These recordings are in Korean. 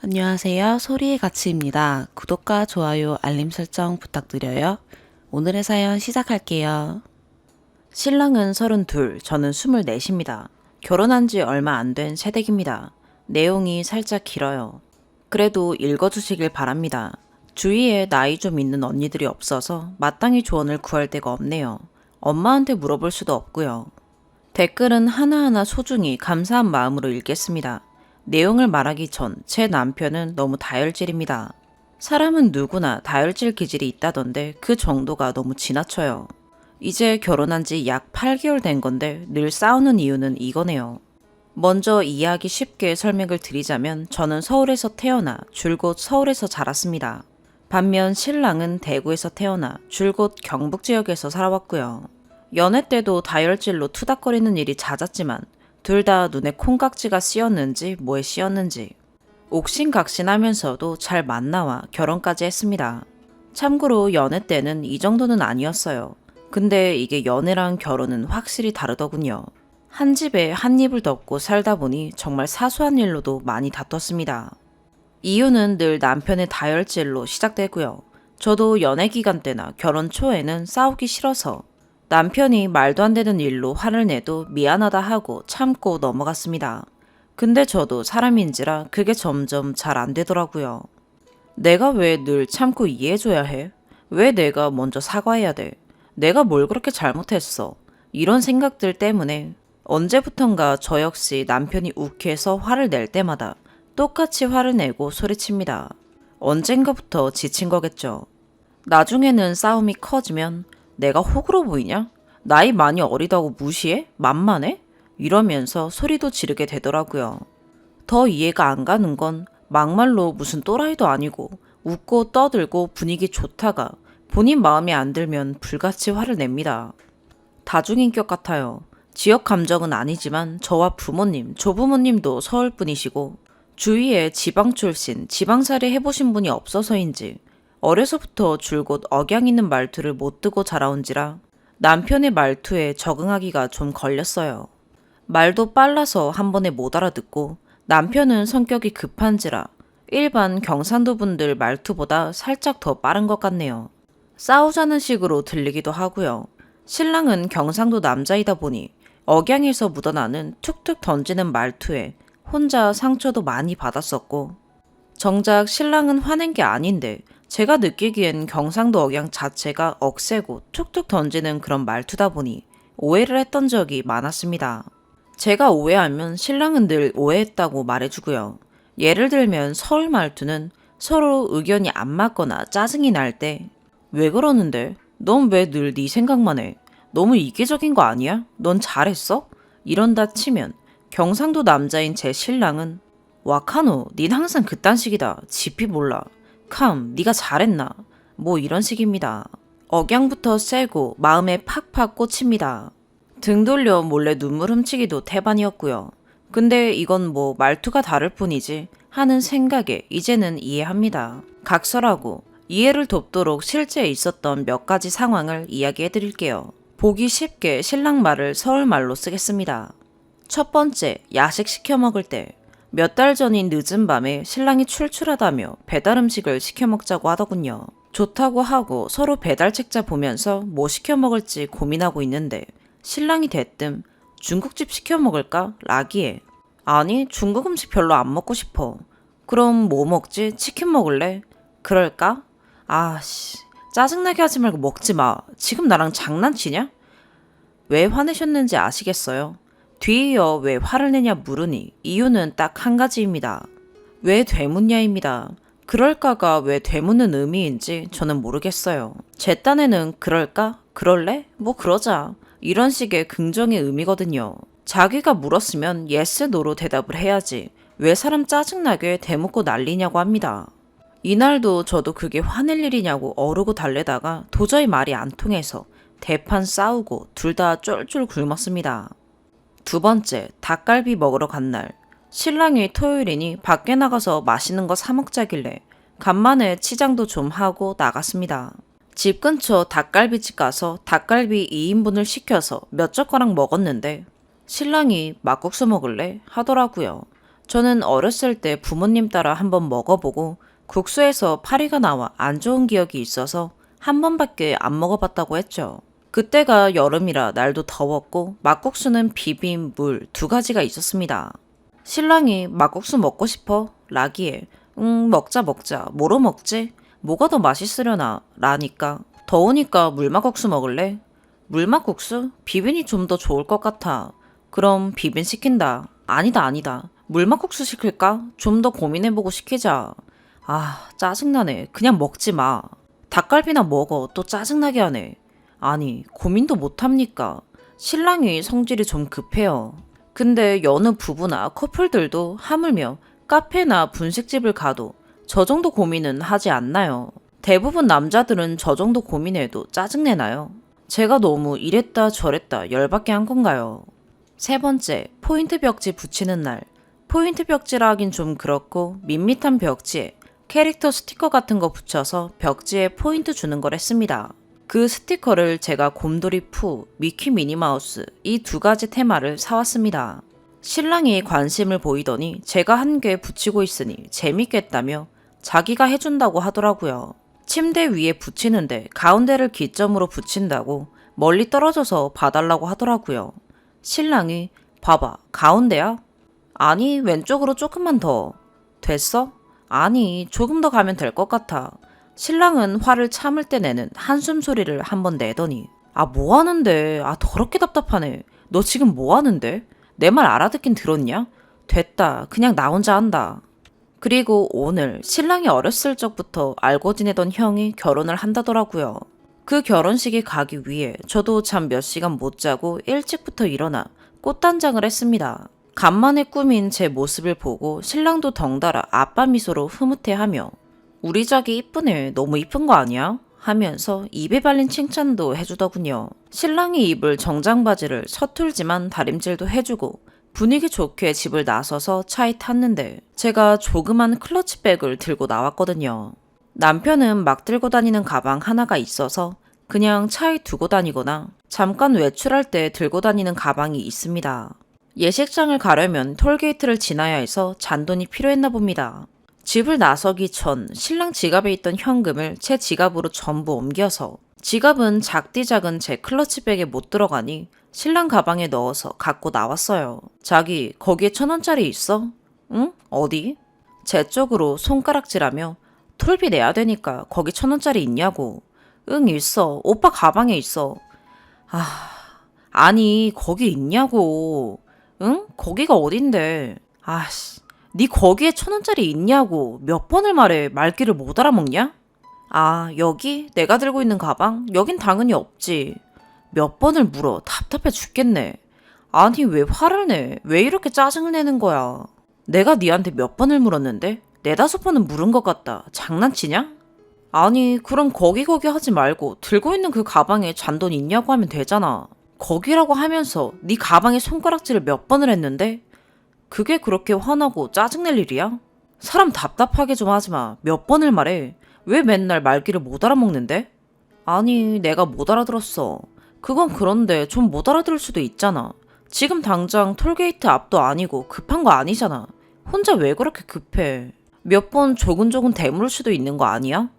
안녕하세요. 소리의 가치입니다. 구독과 좋아요, 알림 설정 부탁드려요. 오늘의 사연 시작할게요. 신랑은 32, 저는 24입니다. 결혼한 지 얼마 안 된 새댁입니다. 내용이 살짝 길어요. 그래도 읽어주시길 바랍니다. 주위에 나이 좀 있는 언니들이 없어서 마땅히 조언을 구할 데가 없네요. 엄마한테 물어볼 수도 없고요. 댓글은 하나하나 소중히 감사한 마음으로 읽겠습니다. 내용을 말하기 전 제 남편은 너무 다혈질입니다. 사람은 누구나 다혈질 기질이 있다던데 그 정도가 너무 지나쳐요. 이제 결혼한 지 약 8개월 된 건데 늘 싸우는 이유는 이거네요. 먼저 이해하기 쉽게 설명을 드리자면 저는 서울에서 태어나 줄곧 서울에서 자랐습니다. 반면 신랑은 대구에서 태어나 줄곧 경북 지역에서 살아왔고요. 연애 때도 다혈질로 투닥거리는 일이 잦았지만 둘 다 눈에 콩깍지가 씌었는지 뭐에 씌었는지 옥신각신하면서도 잘 만나와 결혼까지 했습니다. 참고로 연애 때는 이 정도는 아니었어요. 근데 이게 연애랑 결혼은 확실히 다르더군요. 한 집에 한 입을 덮고 살다 보니 정말 사소한 일로도 많이 다퉜습니다. 이유는 늘 남편의 다혈질로 시작되고요. 저도 연애 기간 때나 결혼 초에는 싸우기 싫어서 남편이 말도 안 되는 일로 화를 내도 미안하다 하고 참고 넘어갔습니다. 근데 저도 사람인지라 그게 점점 잘 안 되더라고요. 내가 왜 늘 참고 이해해줘야 해? 왜 내가 먼저 사과해야 돼? 내가 뭘 그렇게 잘못했어? 이런 생각들 때문에 언제부턴가 저 역시 남편이 욱해서 화를 낼 때마다 똑같이 화를 내고 소리칩니다. 언젠가부터 지친 거겠죠. 나중에는 싸움이 커지면 내가 호구로 보이냐? 나이 많이 어리다고 무시해? 만만해? 이러면서 소리도 지르게 되더라고요. 더 이해가 안 가는 건 막말로 무슨 또라이도 아니고 웃고 떠들고 분위기 좋다가 본인 마음에 안 들면 불같이 화를 냅니다. 다중인격 같아요. 지역 감정은 아니지만 저와 부모님, 조부모님도 서울 분이시고 주위에 지방 출신, 지방살이 해보신 분이 없어서인지 어려서부터 줄곧 억양 있는 말투를 못 듣고 자라온지라 남편의 말투에 적응하기가 좀 걸렸어요. 말도 빨라서 한 번에 못 알아듣고 남편은 성격이 급한지라 일반 경상도 분들 말투보다 살짝 더 빠른 것 같네요. 싸우자는 식으로 들리기도 하고요. 신랑은 경상도 남자이다 보니 억양에서 묻어나는 툭툭 던지는 말투에 혼자 상처도 많이 받았었고 정작 신랑은 화낸 게 아닌데 제가 느끼기엔 경상도 억양 자체가 억세고 툭툭 던지는 그런 말투다 보니 오해를 했던 적이 많았습니다. 제가 오해하면 신랑은 늘 오해했다고 말해주고요. 예를 들면 서울 말투는 서로 의견이 안 맞거나 짜증이 날 때 왜 그러는데? 넌 왜 늘 네 생각만 해? 너무 이기적인 거 아니야? 넌 잘했어? 이런다 치면 경상도 남자인 제 신랑은 와카노, 닌 항상 그딴 식이다. 지피 몰라. 캄, 네가 잘했나? 뭐 이런 식입니다. 억양부터 세고 마음에 팍팍 꽂힙니다. 등 돌려 몰래 눈물 훔치기도 태반이었고요. 근데 이건 뭐 말투가 다를 뿐이지 하는 생각에 이제는 이해합니다. 각설하고 이해를 돕도록 실제 있었던 몇 가지 상황을 이야기해 드릴게요. 보기 쉽게 신랑 말을 서울말로 쓰겠습니다. 첫 번째, 야식 시켜 먹을 때 몇 달 전인 늦은 밤에 신랑이 출출하다며 배달 음식을 시켜 먹자고 하더군요. 좋다고 하고 서로 배달 책자 보면서 뭐 시켜 먹을지 고민하고 있는데 신랑이 대뜸 중국집 시켜 먹을까? 라기에 아니 중국 음식 별로 안 먹고 싶어. 그럼 뭐 먹지? 치킨 먹을래? 그럴까? 아씨 짜증나게 하지 말고 먹지 마. 지금 나랑 장난치냐? 왜 화내셨는지 아시겠어요? 뒤이어 왜 화를 내냐 물으니 이유는 딱 한 가지입니다. 왜 되묻냐입니다. 그럴까가 왜 되묻는 의미인지 저는 모르겠어요. 제 딴에는 그럴까? 그럴래? 뭐 그러자. 이런 식의 긍정의 의미거든요. 자기가 물었으면 yes, no로 대답을 해야지. 왜 사람 짜증나게 대묻고 난리냐고 합니다. 이날도 저도 그게 화낼 일이냐고 어르고 달래다가 도저히 말이 안 통해서 대판 싸우고 둘 다 쫄쫄 굶었습니다. 두 번째, 닭갈비 먹으러 간 날. 신랑이 토요일이니 밖에 나가서 맛있는 거 사 먹자길래 간만에 치장도 좀 하고 나갔습니다. 집 근처 닭갈비집 가서 닭갈비 2인분을 시켜서 몇 젓가락 먹었는데 신랑이 막국수 먹을래? 하더라고요. 저는 어렸을 때 부모님 따라 한번 먹어보고 국수에서 파리가 나와 안 좋은 기억이 있어서 한 번밖에 안 먹어봤다고 했죠. 그때가 여름이라 날도 더웠고 막국수는 비빔, 물 두 가지가 있었습니다. 신랑이 막국수 먹고 싶어? 라기에 먹자 먹자. 뭐로 먹지? 뭐가 더 맛있으려나? 라니까 더우니까 물막국수 먹을래? 물막국수? 비빔이 좀 더 좋을 것 같아. 그럼 비빔 시킨다. 아니다. 물막국수 시킬까? 좀 더 고민해보고 시키자. 아, 짜증나네. 그냥 먹지 마. 닭갈비나 먹어. 또 짜증나게 하네. 아니, 고민도 못합니까? 신랑이 성질이 좀 급해요. 근데 여느 부부나 커플들도 하물며 카페나 분식집을 가도 저 정도 고민은 하지 않나요? 대부분 남자들은 저 정도 고민해도 짜증내나요? 제가 너무 이랬다 저랬다 열받게 한 건가요? 세 번째, 포인트 벽지 붙이는 날. 포인트 벽지라 하긴 좀 그렇고 밋밋한 벽지에 캐릭터 스티커 같은 거 붙여서 벽지에 포인트 주는 걸 했습니다. 그 스티커를 제가 곰돌이 푸, 미키 미니마우스 이 두 가지 테마를 사왔습니다. 신랑이 관심을 보이더니 제가 한 개 붙이고 있으니 재밌겠다며 자기가 해준다고 하더라고요. 침대 위에 붙이는데 가운데를 기점으로 붙인다고 멀리 떨어져서 봐달라고 하더라고요. 신랑이 봐봐, 가운데야? 아니, 왼쪽으로 조금만 더. 됐어? 아니, 조금 더 가면 될 것 같아. 신랑은 화를 참을 때 내는 한숨 소리를 한번 내더니 아, 뭐 하는데? 아, 더럽게 답답하네. 너 지금 뭐 하는데? 내 말 알아듣긴 들었냐? 됐다. 그냥 나 혼자 한다. 그리고 오늘 신랑이 어렸을 적부터 알고 지내던 형이 결혼을 한다더라고요. 그 결혼식에 가기 위해 저도 잠 몇 시간 못 자고 일찍부터 일어나 꽃단장을 했습니다. 간만에 꾸민 제 모습을 보고 신랑도 덩달아 아빠 미소로 흐뭇해하며 우리 자기 이쁘네. 너무 이쁜 거 아니야? 하면서 입에 발린 칭찬도 해주더군요. 신랑이 입을 정장 바지를 서툴지만 다림질도 해주고 분위기 좋게 집을 나서서 차에 탔는데 제가 조그만 클러치백을 들고 나왔거든요. 남편은 막 들고 다니는 가방 하나가 있어서 그냥 차에 두고 다니거나 잠깐 외출할 때 들고 다니는 가방이 있습니다. 예식장을 가려면 톨게이트를 지나야 해서 잔돈이 필요했나 봅니다. 집을 나서기 전 신랑 지갑에 있던 현금을 제 지갑으로 전부 옮겨서 지갑은 작디 작은 제 클러치백에 못 들어가니 신랑 가방에 넣어서 갖고 나왔어요. 자기, 거기에 1,000원짜리 있어? 응? 어디? 제 쪽으로 손가락질하며 톨비 내야 되니까 거기 1,000원짜리 있냐고. 응, 있어. 오빠 가방에 있어. 아, 아니, 거기 있냐고. 응? 거기가 어딘데? 아씨, 네 거기에 1,000원짜리 있냐고. 몇 번을 말해. 말귀를 못 알아먹냐? 아, 여기? 내가 들고 있는 가방? 여긴 당연히 없지. 몇 번을 물어. 답답해 죽겠네. 아니, 왜 화를 내? 왜 이렇게 짜증을 내는 거야? 내가 니한테 몇 번을 물었는데? 4-5번은 물은 것 같다. 장난치냐? 아니, 그럼 거기 하지 말고 들고 있는 그 가방에 잔돈 있냐고 하면 되잖아. 거기라고 하면서 네 가방에 손가락질을 몇 번을 했는데? 그게 그렇게 화나고 짜증낼 일이야? 사람 답답하게 좀 하지 마. 몇 번을 말해. 왜 맨날 말귀를 못 알아먹는데? 아니, 내가 못 알아들었어. 그건 그런데 좀 못 알아들을 수도 있잖아. 지금 당장 톨게이트 앞도 아니고 급한 거 아니잖아. 혼자 왜 그렇게 급해? 몇 번 조근조근 대물 수도 있는 거 아니야?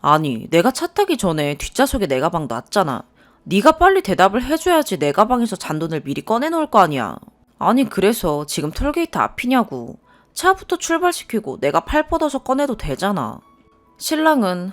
아니, 내가 차 타기 전에 뒷좌석에 내 가방 놨잖아. 네가 빨리 대답을 해줘야지 내 가방에서 잔돈을 미리 꺼내놓을 거 아니야. 아니, 그래서 지금 톨게이트 앞이냐고. 차부터 출발시키고 내가 팔 뻗어서 꺼내도 되잖아. 신랑은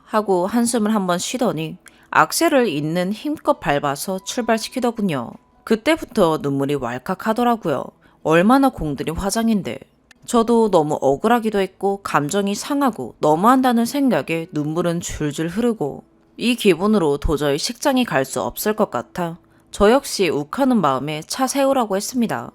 하고 한숨을 한번 쉬더니 악셀을 있는 힘껏 밟아서 출발시키더군요. 그때부터 눈물이 왈칵 하더라고요. 얼마나 공들인 화장인데. 저도 너무 억울하기도 했고 감정이 상하고 너무한다는 생각에 눈물은 줄줄 흐르고 이 기분으로 도저히 식장에 갈 수 없을 것 같아 저 역시 욱하는 마음에 차 세우라고 했습니다.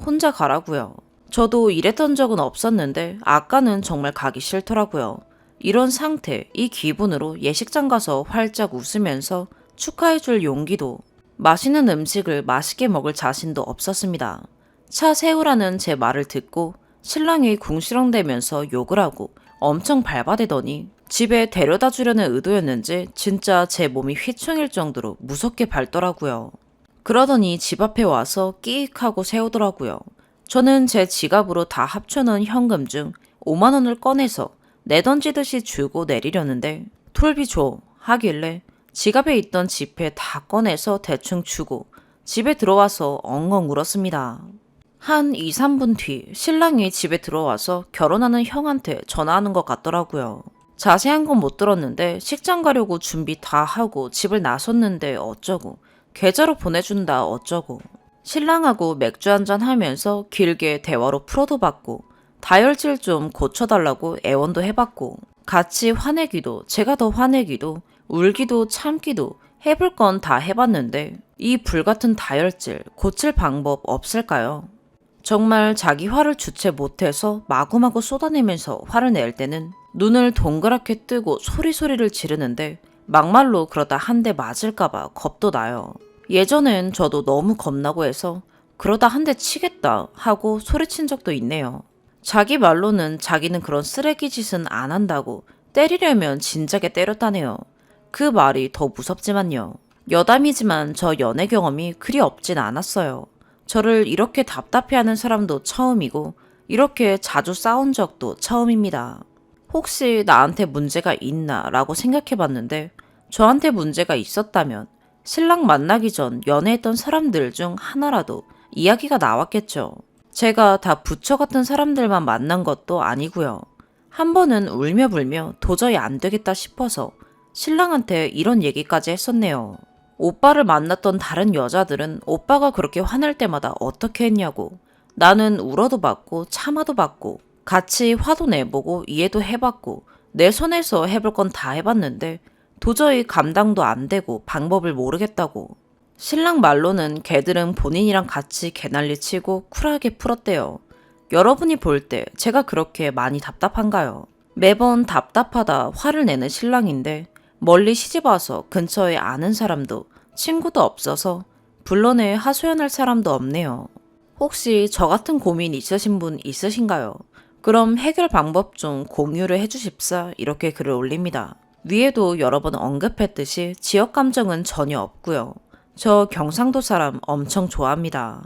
혼자 가라고요. 저도 이랬던 적은 없었는데 아까는 정말 가기 싫더라고요. 이런 상태, 이 기분으로 예식장 가서 활짝 웃으면서 축하해줄 용기도 맛있는 음식을 맛있게 먹을 자신도 없었습니다. 차 세우라는 제 말을 듣고 신랑이 궁시렁대면서 욕을 하고 엄청 밟아대더니 집에 데려다 주려는 의도였는지 진짜 제 몸이 휘청일 정도로 무섭게 밟더라고요. 그러더니 집 앞에 와서 끼익 하고 세우더라고요. 저는 제 지갑으로 다 합쳐놓은 현금 중 5만 원을 꺼내서 내던지듯이 주고 내리려는데 톨비 줘 하길래 지갑에 있던 지폐 다 꺼내서 대충 주고 집에 들어와서 엉엉 울었습니다. 한 2, 3분 뒤 신랑이 집에 들어와서 결혼하는 형한테 전화하는 것 같더라고요. 자세한 건 못 들었는데 식장 가려고 준비 다 하고 집을 나섰는데 어쩌고 계좌로 보내준다 어쩌고 신랑하고 맥주 한잔 하면서 길게 대화로 풀어도 받고 다혈질 좀 고쳐달라고 애원도 해봤고 같이 화내기도 제가 더 화내기도 울기도 참기도 해볼 건 다 해봤는데 이 불같은 다혈질 고칠 방법 없을까요? 정말 자기 화를 주체 못해서 마구마구 쏟아내면서 화를 낼 때는 눈을 동그랗게 뜨고 소리소리를 지르는데 막말로 그러다 한 대 맞을까봐 겁도 나요. 예전엔 저도 너무 겁나고 해서 그러다 한 대 치겠다 하고 소리친 적도 있네요. 자기 말로는 자기는 그런 쓰레기 짓은 안 한다고 때리려면 진작에 때렸다네요. 그 말이 더 무섭지만요. 여담이지만 저 연애 경험이 그리 없진 않았어요. 저를 이렇게 답답해하는 사람도 처음이고 이렇게 자주 싸운 적도 처음입니다. 혹시 나한테 문제가 있나 라고 생각해봤는데 저한테 문제가 있었다면 신랑 만나기 전 연애했던 사람들 중 하나라도 이야기가 나왔겠죠. 제가 다 부처 같은 사람들만 만난 것도 아니고요. 한 번은 울며 불며 도저히 안 되겠다 싶어서 신랑한테 이런 얘기까지 했었네요. 오빠를 만났던 다른 여자들은 오빠가 그렇게 화날 때마다 어떻게 했냐고. 나는 울어도 받고 참아도 받고 같이 화도 내보고 이해도 해봤고 내 손에서 해볼 건 다 해봤는데 도저히 감당도 안 되고 방법을 모르겠다고. 신랑 말로는 걔들은 본인이랑 같이 개난리 치고 쿨하게 풀었대요. 여러분이 볼 때 제가 그렇게 많이 답답한가요? 매번 답답하다 화를 내는 신랑인데 멀리 시집와서 근처에 아는 사람도 친구도 없어서 불러내 하소연할 사람도 없네요. 혹시 저 같은 고민 있으신 분 있으신가요? 그럼 해결 방법 좀 공유를 해주십사 이렇게 글을 올립니다. 위에도 여러 번 언급했듯이 지역 감정은 전혀 없고요. 저 경상도 사람 엄청 좋아합니다.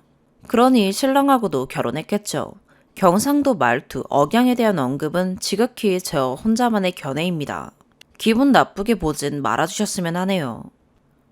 그러니 신랑하고도 결혼했겠죠. 경상도 말투, 억양에 대한 언급은 지극히 저 혼자만의 견해입니다. 기분 나쁘게 보진 말아주셨으면 하네요.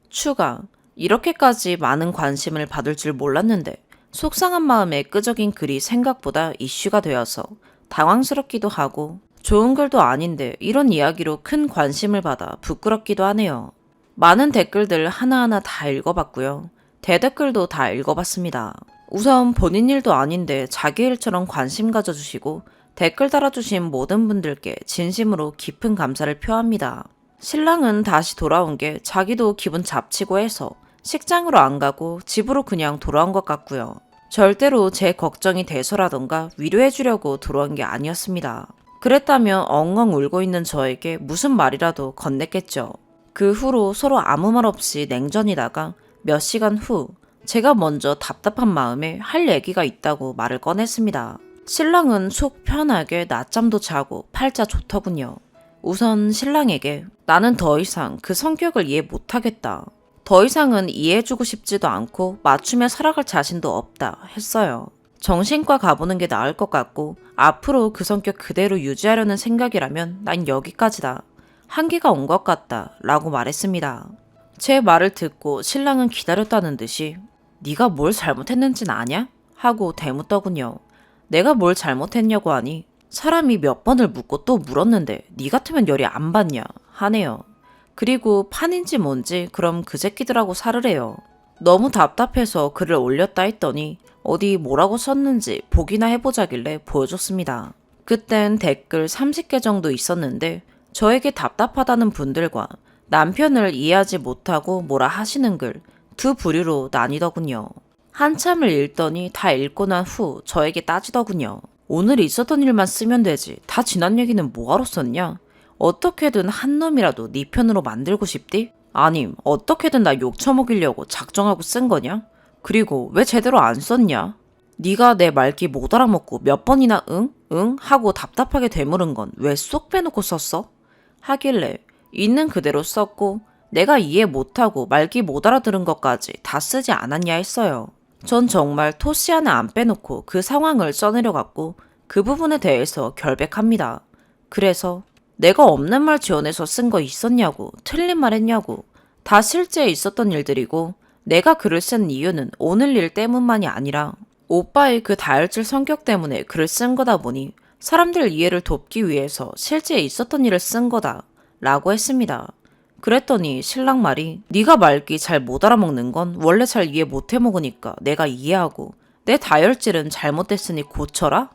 추가, 이렇게까지 많은 관심을 받을 줄 몰랐는데 속상한 마음에 끄적인 글이 생각보다 이슈가 되어서 당황스럽기도 하고 좋은 글도 아닌데 이런 이야기로 큰 관심을 받아 부끄럽기도 하네요. 많은 댓글들 하나하나 다 읽어봤고요. 대댓글도 다 읽어봤습니다. 우선 본인 일도 아닌데 자기 일처럼 관심 가져주시고 댓글 달아주신 모든 분들께 진심으로 깊은 감사를 표합니다. 신랑은 다시 돌아온 게 자기도 기분 잡치고 해서 식장으로 안 가고 집으로 그냥 돌아온 것 같고요. 절대로 제 걱정이 돼서라던가 위로해주려고 들어온 게 아니었습니다. 그랬다면 엉엉 울고 있는 저에게 무슨 말이라도 건넸겠죠. 그 후로 서로 아무 말 없이 냉전이다가 몇 시간 후 제가 먼저 답답한 마음에 할 얘기가 있다고 말을 꺼냈습니다. 신랑은 속 편하게 낮잠도 자고 팔자 좋더군요. 우선 신랑에게 나는 더 이상 그 성격을 이해 못하겠다. 더 이상은 이해해주고 싶지도 않고 맞추며 살아갈 자신도 없다 했어요. 정신과 가보는 게 나을 것 같고 앞으로 그 성격 그대로 유지하려는 생각이라면 난 여기까지다. 한계가 온 것 같다 라고 말했습니다. 제 말을 듣고 신랑은 기다렸다는 듯이 네가 뭘 잘못했는진 아냐? 하고 대묻더군요. 내가 뭘 잘못했냐고 하니 사람이 몇 번을 묻고 또 물었는데 네 같으면 열이 안 받냐 하네요. 그리고 판인지 뭔지 그럼 그 새끼들하고 살으래요. 너무 답답해서 글을 올렸다 했더니 어디 뭐라고 썼는지 보기나 해보자길래 보여줬습니다. 그땐 댓글 30개 정도 있었는데 저에게 답답하다는 분들과 남편을 이해하지 못하고 뭐라 하시는 글 두 부류로 나뉘더군요. 한참을 읽더니 다 읽고 난 후 저에게 따지더군요. 오늘 있었던 일만 쓰면 되지 다 지난 얘기는 뭐하러 썼냐? 어떻게든 한 놈이라도 네 편으로 만들고 싶디? 아님 어떻게든 나 욕 처먹이려고 작정하고 쓴 거냐? 그리고 왜 제대로 안 썼냐? 네가 내 말귀 못 알아먹고 몇 번이나 응? 응? 하고 답답하게 되물은 건 왜 쏙 빼놓고 썼어? 하길래 있는 그대로 썼고 내가 이해 못하고 말귀 못 알아들은 것까지 다 쓰지 않았냐 했어요. 전 정말 토시 하나 안 빼놓고 그 상황을 써내려갔고 그 부분에 대해서 결백합니다. 그래서 내가 없는 말 지어내서 쓴 거 있었냐고, 틀린 말 했냐고, 다 실제 있었던 일들이고 내가 글을 쓴 이유는 오늘 일 때문만이 아니라 오빠의 그 다혈질 성격 때문에 글을 쓴 거다 보니 사람들 이해를 돕기 위해서 실제 있었던 일을 쓴 거다 라고 했습니다. 그랬더니 신랑 말이 네가 말귀 잘 못 알아먹는 건 원래 잘 이해 못 해먹으니까 내가 이해하고 내 다혈질은 잘못됐으니 고쳐라?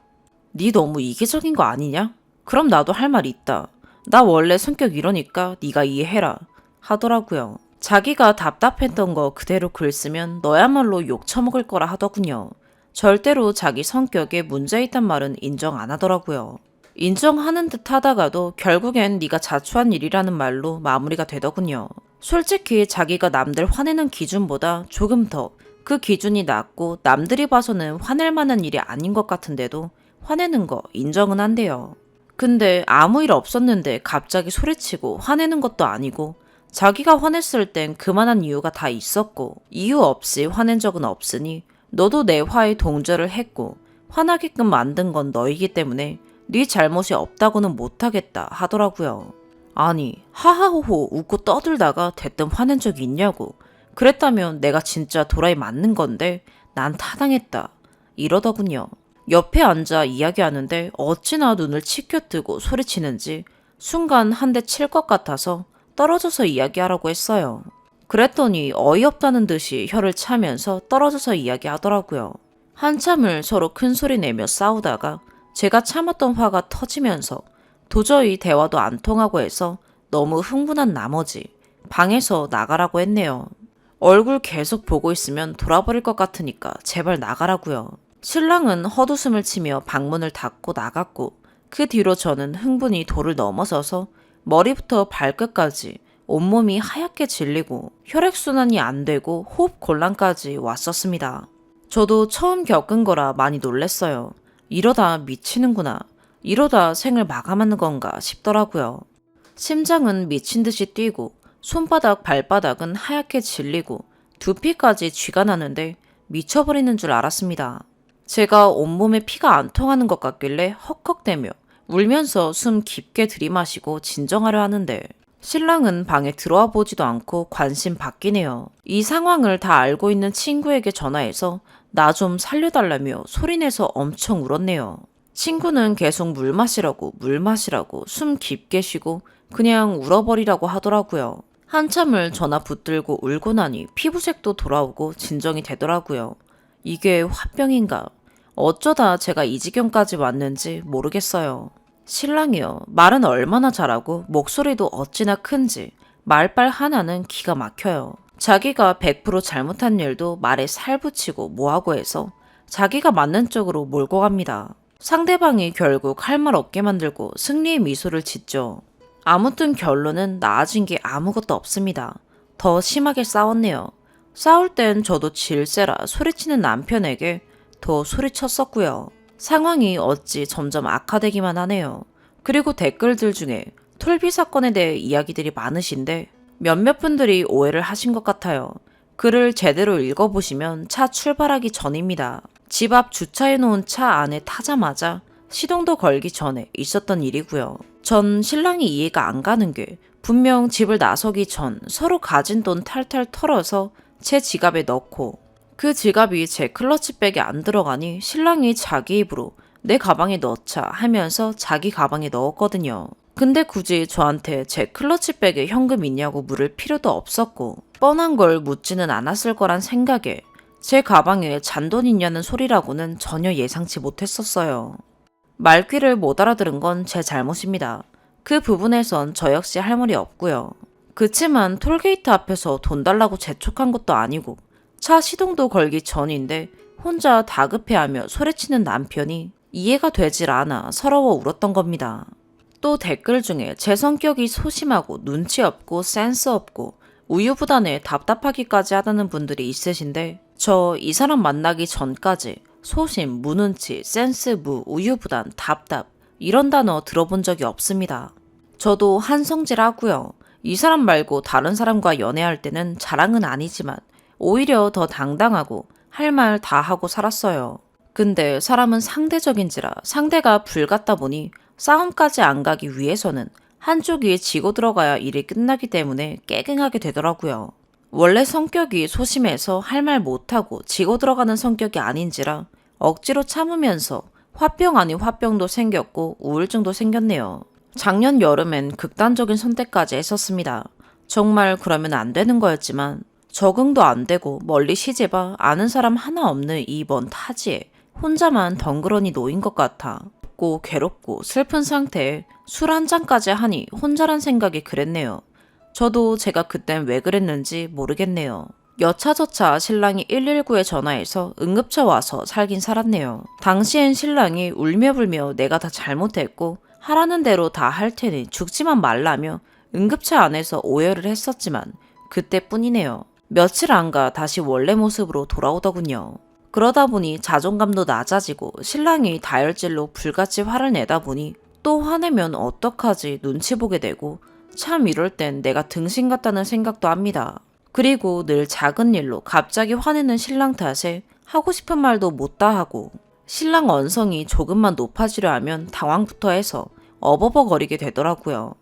네 너무 이기적인 거 아니냐? 그럼 나도 할 말 있다. 나 원래 성격 이러니까 네가 이해해라 하더라고요. 자기가 답답했던 거 그대로 글 쓰면 너야말로 욕 처먹을 거라 하더군요. 절대로 자기 성격에 문제 있단 말은 인정 안 하더라고요. 인정하는 듯 하다가도 결국엔 네가 자초한 일이라는 말로 마무리가 되더군요. 솔직히 자기가 남들 화내는 기준보다 조금 더 그 기준이 낮고 남들이 봐서는 화낼 만한 일이 아닌 것 같은데도 화내는 거 인정은 한대요. 근데 아무 일 없었는데 갑자기 소리치고 화내는 것도 아니고 자기가 화냈을 땐 그만한 이유가 다 있었고 이유 없이 화낸 적은 없으니 너도 내 화에 동조를 했고 화나게끔 만든 건 너이기 때문에 네 잘못이 없다고는 못하겠다 하더라고요. 아니 하하호호 웃고 떠들다가 대뜸 화낸 적이 있냐고. 그랬다면 내가 진짜 도라이 맞는 건데 난 타당했다 이러더군요. 옆에 앉아 이야기하는데 어찌나 눈을 치켜뜨고 소리치는지 순간 한 대 칠 것 같아서 떨어져서 이야기하라고 했어요. 그랬더니 어이없다는 듯이 혀를 차면서 떨어져서 이야기하더라고요. 한참을 서로 큰 소리 내며 싸우다가 제가 참았던 화가 터지면서 도저히 대화도 안 통하고 해서 너무 흥분한 나머지 방에서 나가라고 했네요. 얼굴 계속 보고 있으면 돌아버릴 것 같으니까 제발 나가라고요. 신랑은 헛웃음을 치며 방문을 닫고 나갔고 그 뒤로 저는 흥분이 도를 넘어서서 머리부터 발끝까지 온몸이 하얗게 질리고 혈액순환이 안 되고 호흡 곤란까지 왔었습니다. 저도 처음 겪은 거라 많이 놀랬어요. 이러다 미치는구나. 이러다 생을 마감하는 건가 싶더라고요. 심장은 미친 듯이 뛰고 손바닥 발바닥은 하얗게 질리고 두피까지 쥐가 나는데 미쳐버리는 줄 알았습니다. 제가 온몸에 피가 안 통하는 것 같길래 헉헉대며 울면서 숨 깊게 들이마시고 진정하려 하는데 신랑은 방에 들어와 보지도 않고 관심 바뀌네요. 이 상황을 다 알고 있는 친구에게 전화해서 나 좀 살려달라며 소리내서 엄청 울었네요. 친구는 계속 물 마시라고 숨 깊게 쉬고 그냥 울어버리라고 하더라고요. 한참을 전화 붙들고 울고 나니 피부색도 돌아오고 진정이 되더라고요. 이게 화병인가? 어쩌다 제가 이 지경까지 왔는지 모르겠어요. 신랑이요. 말은 얼마나 잘하고 목소리도 어찌나 큰지 말빨 하나는 기가 막혀요. 자기가 100% 잘못한 일도 말에 살 붙이고 뭐하고 해서 자기가 맞는 쪽으로 몰고 갑니다. 상대방이 결국 할 말 없게 만들고 승리의 미소를 짓죠. 아무튼 결론은 나아진 게 아무것도 없습니다. 더 심하게 싸웠네요. 싸울 땐 저도 질세라 소리치는 남편에게 더 소리쳤었고요. 상황이 어찌 점점 악화되기만 하네요. 그리고 댓글들 중에 톨비 사건에 대해 이야기들이 많으신데 몇몇 분들이 오해를 하신 것 같아요. 글을 제대로 읽어보시면 차 출발하기 전입니다. 집 앞 주차해놓은 차 안에 타자마자 시동도 걸기 전에 있었던 일이고요. 전 신랑이 이해가 안 가는 게 분명 집을 나서기 전 서로 가진 돈 탈탈 털어서 제 지갑에 넣고 그 지갑이 제 클러치백에 안 들어가니 신랑이 자기 입으로 내 가방에 넣자 하면서 자기 가방에 넣었거든요. 근데 굳이 저한테 제 클러치백에 현금 있냐고 물을 필요도 없었고 뻔한 걸 묻지는 않았을 거란 생각에 제 가방에 잔돈 있냐는 소리라고는 전혀 예상치 못했었어요. 말귀를 못 알아들은 건 제 잘못입니다. 그 부분에선 저 역시 할 말이 없고요. 그치만 톨게이트 앞에서 돈 달라고 재촉한 것도 아니고 차 시동도 걸기 전인데 혼자 다급해하며 소리치는 남편이 이해가 되질 않아 서러워 울었던 겁니다. 또 댓글 중에 제 성격이 소심하고 눈치 없고 센스 없고 우유부단해 답답하기까지 하다는 분들이 있으신데 저 이 사람 만나기 전까지 소심, 무눈치, 센스무, 우유부단, 답답 이런 단어 들어본 적이 없습니다. 저도 한성질하고요. 이 사람 말고 다른 사람과 연애할 때는 자랑은 아니지만 오히려 더 당당하고 할 말 다 하고 살았어요. 근데 사람은 상대적인지라 상대가 불 같다 보니 싸움까지 안 가기 위해서는 한쪽이 지고 들어가야 일이 끝나기 때문에 깨갱하게 되더라고요. 원래 성격이 소심해서 할 말 못하고 지고 들어가는 성격이 아닌지라 억지로 참으면서 화병 아닌 화병도 생겼고 우울증도 생겼네요. 작년 여름엔 극단적인 선택까지 했었습니다. 정말 그러면 안 되는 거였지만 적응도 안 되고 멀리 시집와 아는 사람 하나 없는 이 먼 타지에 혼자만 덩그러니 놓인 것 같아 고 괴롭고 슬픈 상태에 술 한 잔까지 하니 혼자란 생각이 그랬네요. 저도 제가 그땐 왜 그랬는지 모르겠네요. 여차저차 신랑이 119에 전화해서 응급차 와서 살긴 살았네요. 당시엔 신랑이 울며불며 내가 다 잘못했고 하라는 대로 다 할 테니 죽지만 말라며 응급차 안에서 오해를 했었지만 그때뿐이네요. 며칠 안 가 다시 원래 모습으로 돌아오더군요. 그러다 보니 자존감도 낮아지고 신랑이 다혈질로 불같이 화를 내다 보니 또 화내면 어떡하지 눈치 보게 되고 참 이럴 땐 내가 등신 같다는 생각도 합니다. 그리고 늘 작은 일로 갑자기 화내는 신랑 탓에 하고 싶은 말도 못다 하고 신랑 언성이 조금만 높아지려 하면 당황부터 해서 어버버거리게 되더라고요.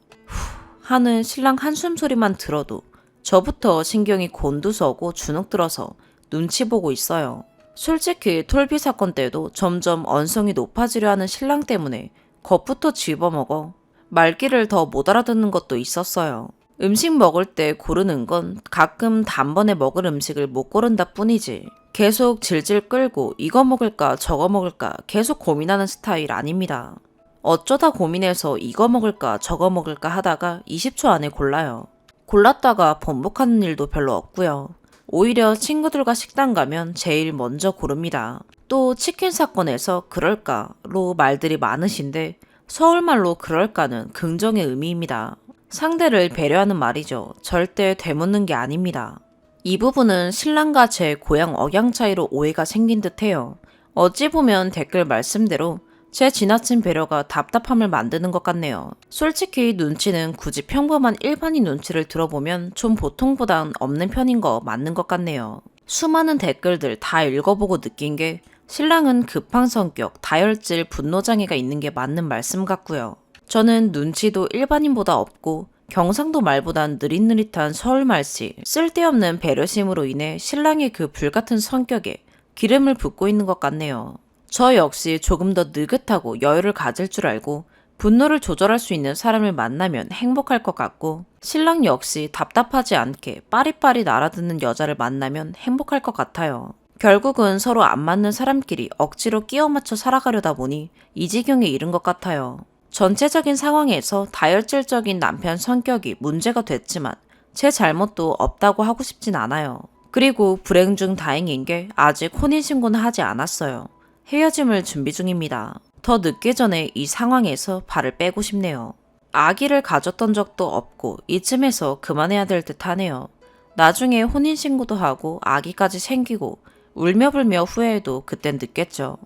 하는 신랑 한숨 소리만 들어도 저부터 신경이 곤두서고 주눅 들어서 눈치 보고 있어요. 솔직히 톨비 사건 때도 점점 언성이 높아지려 하는 신랑 때문에 겁부터 집어먹어 말귀를 더 못 알아듣는 것도 있었어요. 음식 먹을 때 고르는 건 가끔 단번에 먹을 음식을 못 고른다 뿐이지 계속 질질 끌고 이거 먹을까 저거 먹을까 계속 고민하는 스타일 아닙니다. 어쩌다 고민해서 이거 먹을까 저거 먹을까 하다가 20초 안에 골라요. 골랐다가 번복하는 일도 별로 없고요. 오히려 친구들과 식당 가면 제일 먼저 고릅니다. 또 치킨 사건에서 그럴까로 말들이 많으신데 서울말로 그럴까는 긍정의 의미입니다. 상대를 배려하는 말이죠. 절대 되묻는 게 아닙니다. 이 부분은 신랑과 제 고향 억양 차이로 오해가 생긴 듯해요. 어찌 보면 댓글 말씀대로 제 지나친 배려가 답답함을 만드는 것 같네요. 솔직히 눈치는 굳이 평범한 일반인 눈치를 들어보면 좀 보통보단 없는 편인 거 맞는 것 같네요. 수많은 댓글들 다 읽어보고 느낀 게 신랑은 급한 성격, 다혈질, 분노장애가 있는 게 맞는 말씀 같고요. 저는 눈치도 일반인보다 없고 경상도 말보단 느릿느릿한 서울 말씨, 쓸데없는 배려심으로 인해 신랑의 그 불같은 성격에 기름을 붓고 있는 것 같네요. 저 역시 조금 더 느긋하고 여유를 가질 줄 알고 분노를 조절할 수 있는 사람을 만나면 행복할 것 같고 신랑 역시 답답하지 않게 빠릿빠릿 알아듣는 여자를 만나면 행복할 것 같아요. 결국은 서로 안 맞는 사람끼리 억지로 끼워 맞춰 살아가려다 보니 이 지경에 이른 것 같아요. 전체적인 상황에서 다혈질적인 남편 성격이 문제가 됐지만 제 잘못도 없다고 하고 싶진 않아요. 그리고 불행 중 다행인 게 아직 혼인신고는 하지 않았어요. 헤어짐을 준비 중입니다. 더 늦기 전에 이 상황에서 발을 빼고 싶네요. 아기를 가졌던 적도 없고 이쯤에서 그만해야 될 듯 하네요. 나중에 혼인신고도 하고 아기까지 생기고 울며불며 후회해도 그땐 늦겠죠.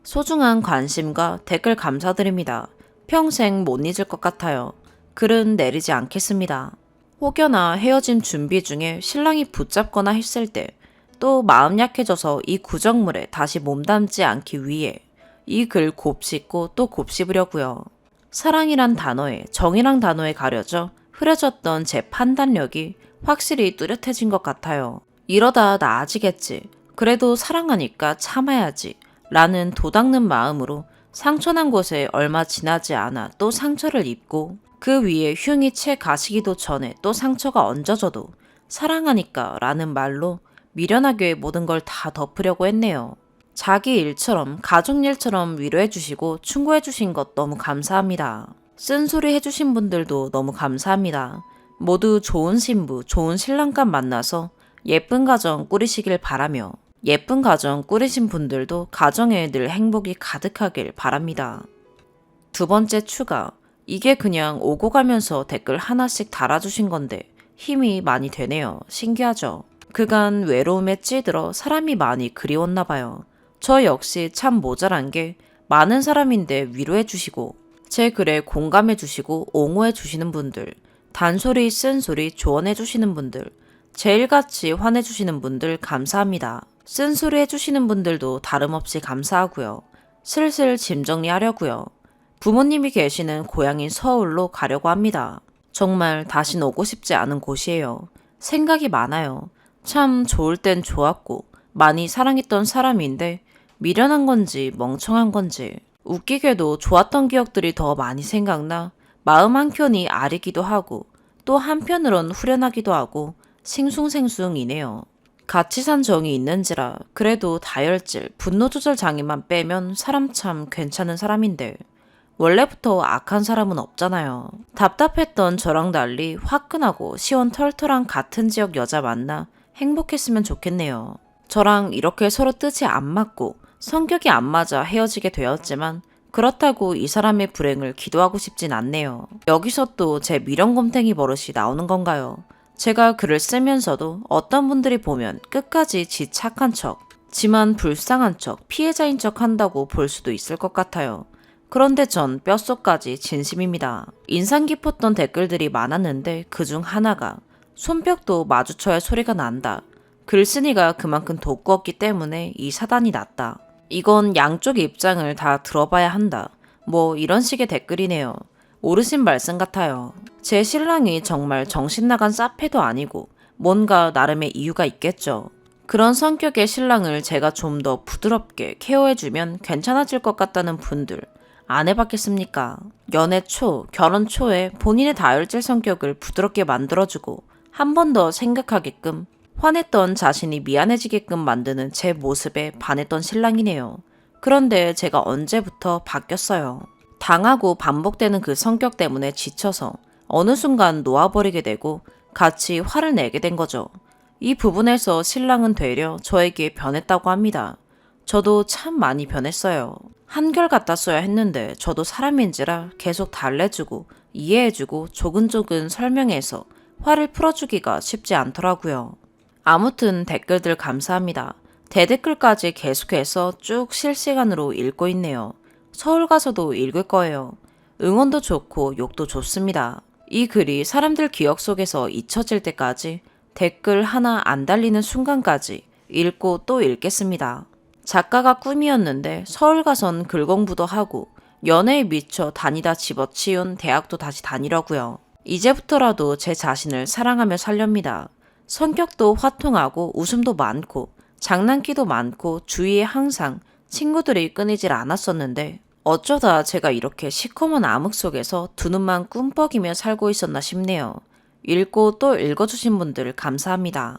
소중한 관심과 댓글 감사드립니다. 평생 못 잊을 것 같아요. 글은 내리지 않겠습니다. 혹여나 헤어짐 준비 중에 신랑이 붙잡거나 했을 때 또 마음 약해져서 이 구정물에 다시 몸담지 않기 위해 이 글 곱씹고 또 곱씹으려고요. 사랑이란 단어에 정이란 단어에 가려져 흐려졌던 제 판단력이 확실히 뚜렷해진 것 같아요. 이러다 나아지겠지. 그래도 사랑하니까 참아야지. 라는 도닦는 마음으로 상처난 곳에 얼마 지나지 않아 또 상처를 입고 그 위에 흉이 채 가시기도 전에 또 상처가 얹어져도 사랑하니까 라는 말로 미련하게 모든 걸 다 덮으려고 했네요. 자기 일처럼 가족 일처럼 위로해 주시고 충고해 주신 것 너무 감사합니다. 쓴소리 해주신 분들도 너무 감사합니다. 모두 좋은 신부, 좋은 신랑감 만나서 예쁜 가정 꾸리시길 바라며 예쁜 가정 꾸리신 분들도 가정에 늘 행복이 가득하길 바랍니다. 두 번째 추가. 이게 그냥 오고 가면서 댓글 하나씩 달아주신 건데 힘이 많이 되네요. 신기하죠? 그간 외로움에 찌들어 사람이 많이 그리웠나 봐요. 저 역시 참 모자란 게 많은 사람인데 위로해 주시고 제 글에 공감해 주시고 옹호해 주시는 분들, 단소리 쓴소리 조언해 주시는 분들, 제 일같이 화내 주시는 분들 감사합니다. 쓴소리 해주시는 분들도 다름없이 감사하고요. 슬슬 짐 정리하려고요. 부모님이 계시는 고향인 서울로 가려고 합니다. 정말 다신 오고 싶지 않은 곳이에요. 생각이 많아요. 참 좋을 땐 좋았고 많이 사랑했던 사람인데 미련한 건지 멍청한 건지 웃기게도 좋았던 기억들이 더 많이 생각나 마음 한켠이 아리기도 하고 또 한편으론 후련하기도 하고 싱숭생숭이네요. 같이 산 정이 있는지라 그래도 다혈질, 분노 조절 장애만 빼면 사람 참 괜찮은 사람인데 원래부터 악한 사람은 없잖아요. 답답했던 저랑 달리 화끈하고 시원털털한 같은 지역 여자 만나 행복했으면 좋겠네요. 저랑 이렇게 서로 뜻이 안 맞고 성격이 안 맞아 헤어지게 되었지만 그렇다고 이 사람의 불행을 기도하고 싶진 않네요. 여기서 또 제 미련곰탱이 버릇이 나오는 건가요? 제가 글을 쓰면서도 어떤 분들이 보면 끝까지 지 착한 척, 지만 불쌍한 척, 피해자인 척 한다고 볼 수도 있을 것 같아요. 그런데 전 뼛속까지 진심입니다. 인상 깊었던 댓글들이 많았는데 그중 하나가 손뼉도 마주쳐야 소리가 난다. 글쓴이가 그만큼 돋구었기 때문에 이 사단이 났다. 이건 양쪽의 입장을 다 들어봐야 한다. 뭐 이런 식의 댓글이네요. 오르신 말씀 같아요. 제 신랑이 정말 정신 나간 싸패도 아니고 뭔가 나름의 이유가 있겠죠. 그런 성격의 신랑을 제가 좀 더 부드럽게 케어해주면 괜찮아질 것 같다는 분들 안 해봤겠습니까? 연애 초, 결혼 초에 본인의 다혈질 성격을 부드럽게 만들어주고 한 번 더 생각하게끔 화냈던 자신이 미안해지게끔 만드는 제 모습에 반했던 신랑이네요. 그런데 제가 언제부터 바뀌었어요. 당하고 반복되는 그 성격 때문에 지쳐서 어느 순간 놓아버리게 되고 같이 화를 내게 된 거죠. 이 부분에서 신랑은 되려 저에게 변했다고 합니다. 저도 참 많이 변했어요. 한결같았어야 했는데 저도 사람인지라 계속 달래주고 이해해주고 조근조근 설명해서 화를 풀어주기가 쉽지 않더라고요. 아무튼 댓글들 감사합니다. 대댓글까지 계속해서 쭉 실시간으로 읽고 있네요. 서울 가서도 읽을 거예요. 응원도 좋고 욕도 좋습니다. 이 글이 사람들 기억 속에서 잊혀질 때까지 댓글 하나 안 달리는 순간까지 읽고 또 읽겠습니다. 작가가 꿈이었는데 서울 가선 글 공부도 하고 연애에 미쳐 다니다 집어치운 대학도 다시 다니려고요. 이제부터라도 제 자신을 사랑하며 살렵니다. 성격도 화통하고 웃음도 많고 장난기도 많고 주위에 항상 친구들이 끊이질 않았었는데 어쩌다 제가 이렇게 시커먼 암흑 속에서 두 눈만 꿈뻑이며 살고 있었나 싶네요. 읽고 또 읽어주신 분들 감사합니다.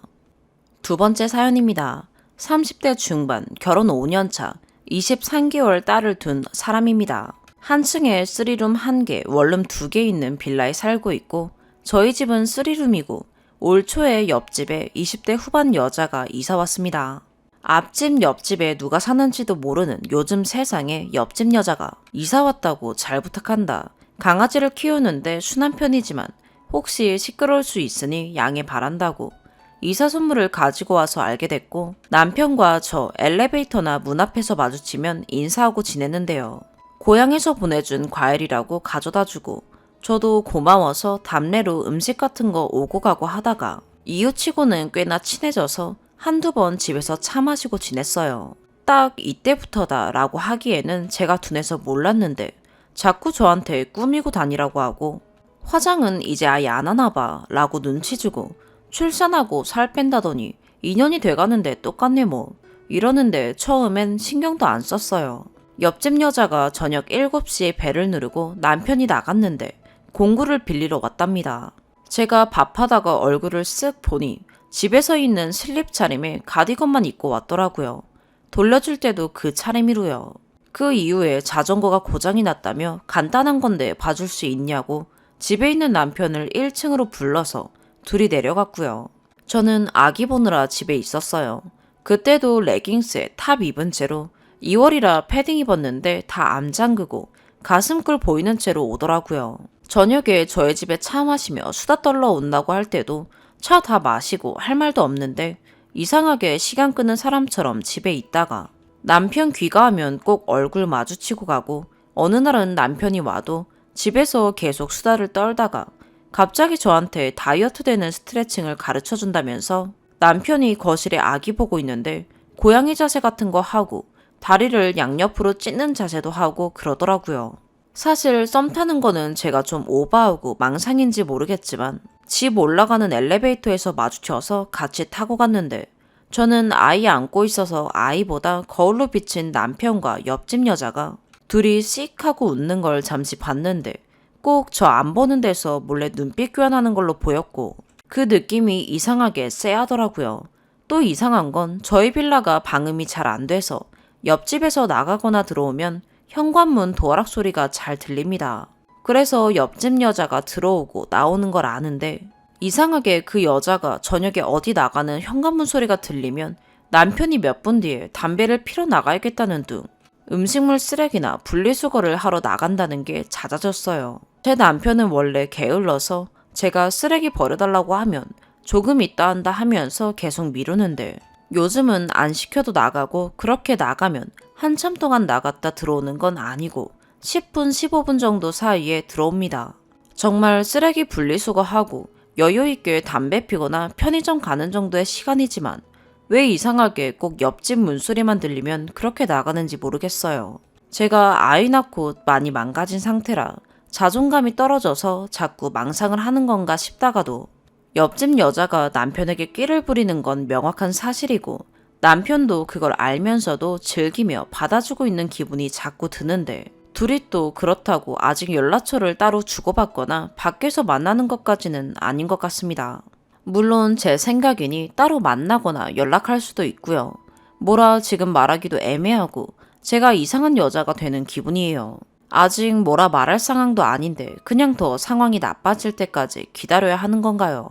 두 번째 사연입니다. 30대 중반, 결혼 5년 차, 23개월 딸을 둔 사람입니다. 한 층에 3룸 1개, 원룸 2개 있는 빌라에 살고 있고 저희 집은 3룸이고 올 초에 옆집에 20대 후반 여자가 이사 왔습니다. 앞집 옆집에 누가 사는지도 모르는 요즘 세상에 옆집 여자가 이사 왔다고 잘 부탁한다. 강아지를 키우는데 순한 편이지만 혹시 시끄러울 수 있으니 양해 바란다고. 이사 선물을 가지고 와서 알게 됐고 남편과 저 엘리베이터나 문 앞에서 마주치면 인사하고 지냈는데요. 고향에서 보내준 과일이라고 가져다주고 저도 고마워서 답례로 음식 같은 거 오고 가고 하다가 이웃치고는 꽤나 친해져서 한두 번 집에서 차 마시고 지냈어요. 딱 이때부터다 라고 하기에는 제가 둔해서 몰랐는데 자꾸 저한테 꾸미고 다니라고 하고 화장은 이제 아예 안 하나 봐 라고 눈치 주고 출산하고 살 뺀다더니 2년이 돼가는데 똑같네 뭐 이러는데 처음엔 신경도 안 썼어요. 옆집 여자가 저녁 7시에 벨을 누르고 남편이 나갔는데 공구를 빌리러 왔답니다. 제가 밥하다가 얼굴을 쓱 보니 집에서 있는 슬립 차림에 가디건만 입고 왔더라고요. 돌려줄 때도 그 차림이로요. 그 이후에 자전거가 고장이 났다며 간단한 건데 봐줄 수 있냐고 집에 있는 남편을 1층으로 불러서 둘이 내려갔고요. 저는 아기 보느라 집에 있었어요. 그때도 레깅스에 탑 입은 채로 2월이라 패딩 입었는데 다 안 잠그고 가슴꿀 보이는 채로 오더라고요. 저녁에 저희 집에 차 마시며 수다 떨러 온다고 할 때도 차 다 마시고 할 말도 없는데 이상하게 시간 끄는 사람처럼 집에 있다가 남편 귀가하면 꼭 얼굴 마주치고 가고 어느 날은 남편이 와도 집에서 계속 수다를 떨다가 갑자기 저한테 다이어트 되는 스트레칭을 가르쳐 준다면서 남편이 거실에 아기 보고 있는데 고양이 자세 같은 거 하고 다리를 양옆으로 찢는 자세도 하고 그러더라고요. 사실 썸 타는 거는 제가 좀 오버하고 망상인지 모르겠지만 집 올라가는 엘리베이터에서 마주쳐서 같이 타고 갔는데 저는 아이 안고 있어서 아이보다 거울로 비친 남편과 옆집 여자가 둘이 씩 하고 웃는 걸 잠시 봤는데 꼭 저 안 보는 데서 몰래 눈빛 교환하는 걸로 보였고 그 느낌이 이상하게 쎄하더라고요. 또 이상한 건 저희 빌라가 방음이 잘 안 돼서 옆집에서 나가거나 들어오면 현관문 도어락 소리가 잘 들립니다. 그래서 옆집 여자가 들어오고 나오는 걸 아는데 이상하게 그 여자가 저녁에 어디 나가는 현관문 소리가 들리면 남편이 몇 분 뒤에 담배를 피러 나가야겠다는 둥 음식물 쓰레기나 분리수거를 하러 나간다는 게 잦아졌어요. 제 남편은 원래 게을러서 제가 쓰레기 버려달라고 하면 조금 있다 한다 하면서 계속 미루는데 요즘은 안 시켜도 나가고 그렇게 나가면 한참 동안 나갔다 들어오는 건 아니고 10분, 15분 정도 사이에 들어옵니다. 정말 쓰레기 분리수거하고 여유있게 담배 피거나 편의점 가는 정도의 시간이지만 왜 이상하게 꼭 옆집 문소리만 들리면 그렇게 나가는지 모르겠어요. 제가 아이 낳고 많이 망가진 상태라 자존감이 떨어져서 자꾸 망상을 하는 건가 싶다가도 옆집 여자가 남편에게 끼를 부리는 건 명확한 사실이고 남편도 그걸 알면서도 즐기며 받아주고 있는 기분이 자꾸 드는데 둘이 또 그렇다고 아직 연락처를 따로 주고받거나 밖에서 만나는 것까지는 아닌 것 같습니다. 물론 제 생각이니 따로 만나거나 연락할 수도 있고요. 뭐라 지금 말하기도 애매하고 제가 이상한 여자가 되는 기분이에요. 아직 뭐라 말할 상황도 아닌데 그냥 더 상황이 나빠질 때까지 기다려야 하는 건가요?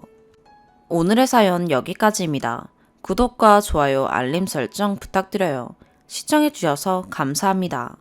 오늘의 사연 여기까지입니다. 구독과 좋아요, 알림 설정 부탁드려요. 시청해주셔서 감사합니다.